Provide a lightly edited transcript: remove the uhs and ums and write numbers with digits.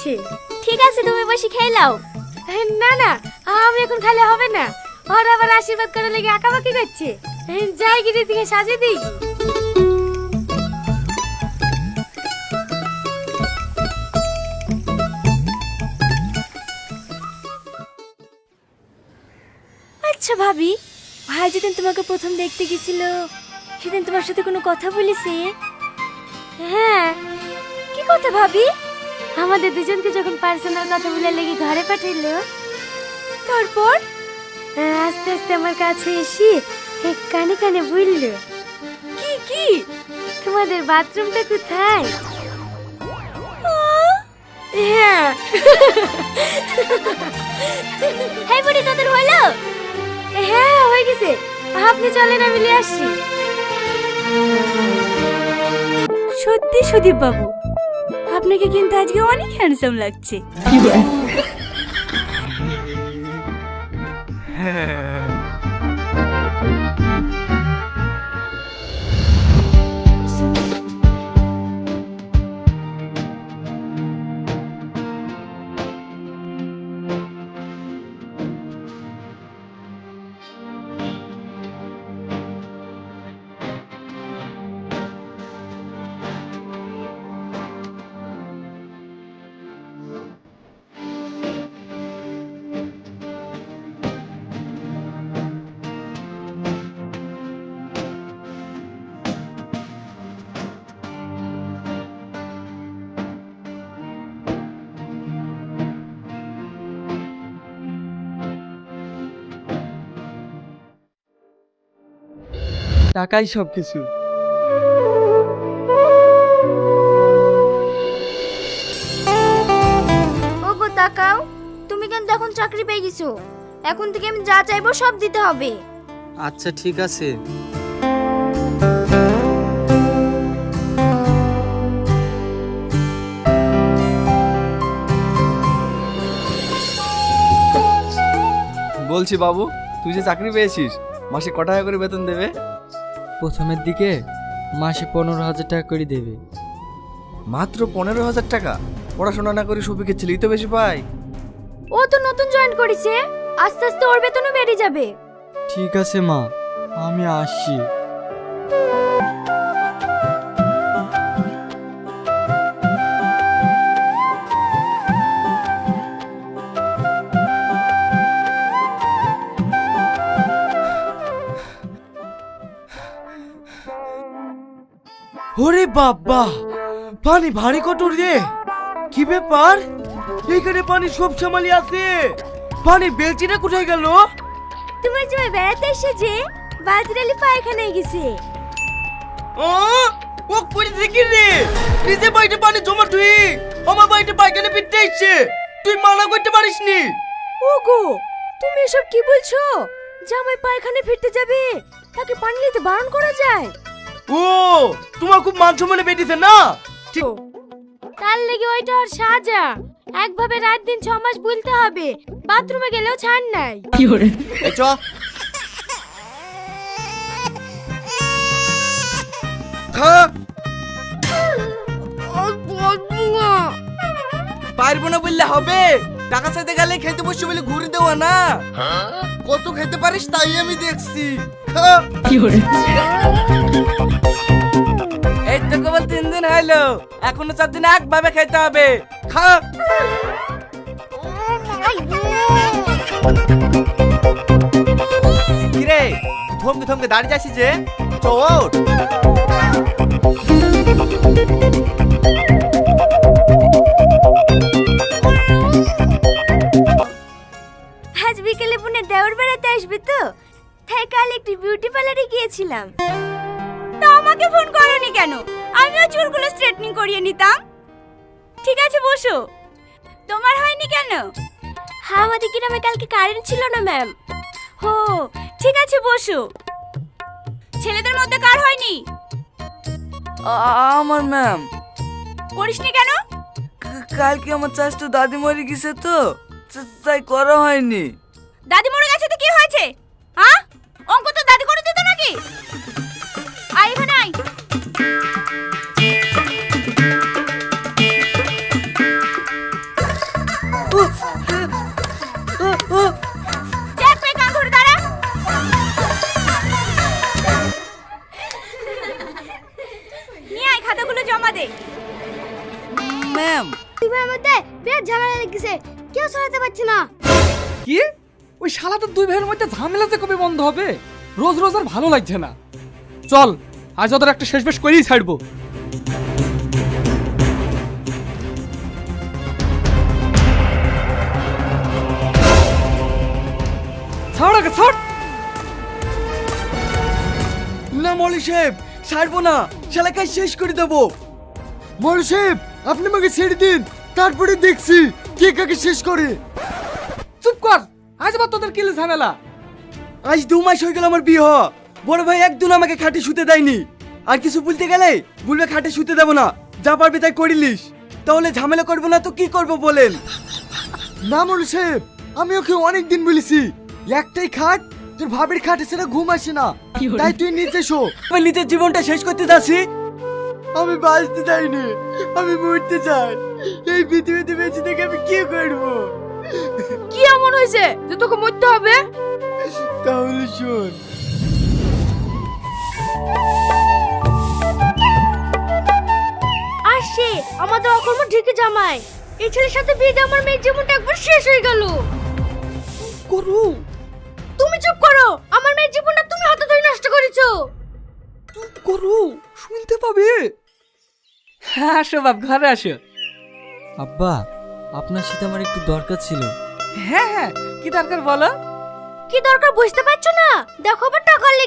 হচ্ছে। ঠিক আছে, তুমি বসে খেয়ে নাও। না না, আমি এখন খেলে হবে না। ওর আবার আশীর্বাদ করে লেগে আঁকাবাকি করছে। যাই গিয়ে দিকে সাজিয়ে দিই। আচ্ছা ভাবি, ভাই যেদিন তোমাকে প্রথম দেখতে গেছিল সেদিন তোমার সাথে কোনো কথা বলেছে? হ্যাঁ। কি কথা ভাবি? আমাদের দুজনকে যখন পার্সোনাল কথা বলে লেগে ঘরে পাঠাইলো, তারপর আস্তে আস্তে আমার কাছে এসে কানে কানে বলল, কি কি তোমাদের বাথরুমটা কোথায়? হ্যাঁ। হ্যাঁ বুড়ি, তোদের হলো? হ্যাঁ হয়ে গেছে। আপনি চলেন, আমি নিয়ে আসছি। সত্যি সুদীপ বাবু, আপনাকে কিন্তু আজকে অনেক হ্যান্ডসাম লাগছে। টাকাই সব কিছু। ওগো তাকাও, তুমি কিন্তু এখন চাকরি পেয়ে গেছো। এখন থেকে আমি যা চাইবো সব দিতে হবে। আচ্ছা ঠিক আছে। বলছি বাবু, তুই যে চাকরি পেয়েছিস, মাসে ক টাকা করে বেতন দেবে? প্রথমের দিকে মাসে 15,000 টাকা করে দেবে। মাত্র 15,000 টাকা? পড়াশোনা না করে শফিকের ছেলেই তো বেশি পায়। ও তো নতুন জয়েন করেছে, আস্তে আস্তে ওর বেতনও বেড়ে যাবে। ঠিক আছে মা, আমি আসছি। ওরে বাবা, পানি ভারী কঠোর রে। কি ব্যাপার, এইখানে পানি সব সামালি আছে, পানির বেলচিটা কোথায় গেল? তোমার জয় বেড়াতে এসেছে, বাদরালি পায়খানায় গেছে। ও করে দেখি রে, নিজে বাড়িতে পানি জমা তুই আমার বাড়িতে পায়খানা পিটতে এসছে, তুই মানা করতে পারিসনি। ওগো, তুমি এসব কি বলছো? জামাই পায়খানে ফিরতে যাবে, তাকে পানি নিতে বারণ করা যায়? ও তোমার খুব মান সম্মানে বেঁধেছে না? ঠিক তার লেগে ওইটা আর সাজা। একভাবে রাত দিন 6 মাস বলতে হবে, বাথরুমে গেলেও ছাড় নাই। এই চ। খা। পারবো না বললে হবে? টাকা চাইতে গেলে খেতে বসে বলে ঘুরে দেওয়া না। কত খেতে পারিস তাই আমি দেখছি। খা। এই তো কেবল 3 দিন হইলো, এখনো 4 দিন একভাবে খেতে হবে। খা। কিরে, থমকে থমকে দাঁড়িয়ে যাচ্ছিস যে? চোট। আজ বিকেলে পুনে দেওর বেড়াতে আসবে তো, তাই কাল একটু বিউটি পার্লারে গিয়েছিলাম। তা আমাকে ফোন করোনি কেন? আমিও চুলগুলো স্ট্রেটনিং করিয়ে নিতাম। ঠিক আছে বসো। তোমার হয়নি কেন? হ্যাঁ, আমাদের গ্রামে কালকে কারেন্ট ছিল না ম্যাম। ও ঠিক আছে বসো। ছেলেদের মধ্যে কার হয়নি? আমার ম্যাম। করিসনি কেন? কালকে আমার চাচতো দাদি মরে গেছে তো, তাই করা হয়নি। দাদি মরে গেছে তো কি হয়েছে? হ্যাঁ, অঙ্ক তো দাদি করে দিত নাকি? আই এখানে আই। ঝামেলা লেগেছে, কেউ সরাতে পারছে না। কি ওই শালা তো দুই ভাইয়ের মধ্যে ঝামেলা যে কবে বন্ধ হবে? রোজ রোজ আর ভালো লাগছে না। চল আজ ওদের একটা শেষ বেশ করেই ছাড়বো। ছাড় আগে ছাড়। না মৌলী সাহেব, ছাড়বো না, শালা কাজ শেষ করে দেবো। মৌলী সাহেব, আপনি আমাকে ছেড়ে দিন, তারপরে দেখছি কে কাকে শেষ করে। চুপ কর, আজ আবার তোদের কিলে ঝামেলা? আজ 2 মাস হয়ে গেল আমার বিয়ে হওয়া, বড় ভাই একদিন আমাকে খাটে শুতে দেয়নি। আর কিছু বলতে গেলে বলবে খাটে শুতে দেবো না, যা পারবি তাই করিলিস। তাহলে ঝামেলা করবো না তো কি করবো বলেন? না মৌলী সাহেব, আমি ওকে অনেক দিন বলেছি একটাই খাট, তোর ভাবির খাটে ছাড়া ঘুম আসে না, তাই তুই নিচে শো। আমি নিজের জীবনটা শেষ করতে যাচ্ছি। আমি বাঁচতে চাইনি, আমি মরতে চাই। এই পৃথিবীতে বেঁচে থেকে আমি কি করবো? কি এমন হয়েছে যে তোকে মরতে হবে? তাহলে শোন। আসছে আমাদের অকর্ম ঢেকে জামাই, এই ছেলের সাথে বিয়ে দিয়ে আমার মেয়ের জীবনটা একবার শেষ হয়ে গেল। করু তুমি চুপ করো, আমার মেয়ের জীবনটা তুমি হাতে ধরে নষ্ট করেছো। করু শুনতে পাবে। হ্যাঁ আসো বাপ, ঘরে আসো। আব্বা, আপনার সাথে আমার একটু দরকার ছিল। হ্যাঁ হ্যাঁ, কি দরকার বলো? কি দরকার বুঝতে পারছো না? দেখো আবার টাকা লেগে